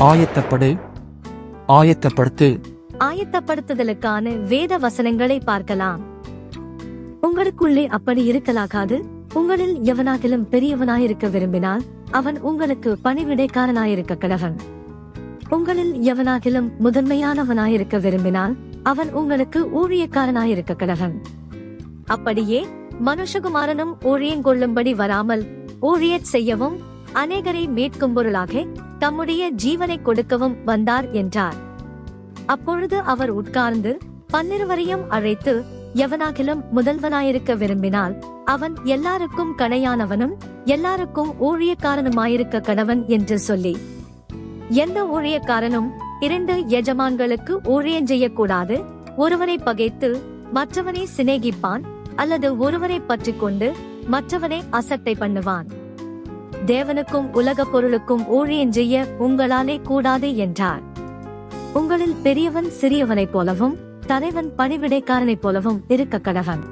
ஆயத்தப்படு, ஆயத்தப்படுத்து. ஆயத்தப்படுத்துதலுக்கான வேத வசனங்களை பார்க்கலாம். உங்களுக்குள்ளே அப்படி இருக்கலாகாது. உங்களில் எவனாகிலும் பெரியவனாயிருக்க விரும்பினால் அவன் உங்களுக்கு பணிவிடைக்காரனாயிருக்க கடவன். உங்களில் எவனாகிலும் முதன்மையானவனாயிருக்க விரும்பினால் அவன் உங்களுக்கு ஊழியக்காரனாயிருக்க கடவன். அப்படியே மனுஷகுமாரனும் ஊழியங்கொள்ளும்படி வராமல் ஊழியச் செய்யவும் அநேகரை மீட்கும் பொருளாக தம்முடைய ஜீவனை கொடுக்கவும் வந்தார் என்றார். அப்பொழுது அவர் உட்கார்ந்து 12 அழைத்து, எவனாகிலும் முதல்வனாயிருக்க விரும்பினால் அவன் எல்லாருக்கும் கணையானவனும் எல்லாருக்கும் ஊழியக்காரனுமாயிருக்க கடவன் என்று சொல்லி, எந்த ஊழியக்காரனும் 2 எஜமான்களுக்கு ஊழியம் செய்யக்கூடாது. ஒருவரை பகைத்து மற்றவனை சிநேகிப்பான், அல்லது ஒருவரை பற்றிக் கொண்டு மற்றவனை அசட்டை பண்ணுவான். தேவனுக்கும் உலக பொருளுக்கும் ஊழியம் செய்ய உங்களாலே கூடாது என்றார். உங்களில் பெரியவன் சிறியவனைப் போலவும் தலைவன் பணிவிடைக்காரனைப் போலவும் இருக்க கடவன்.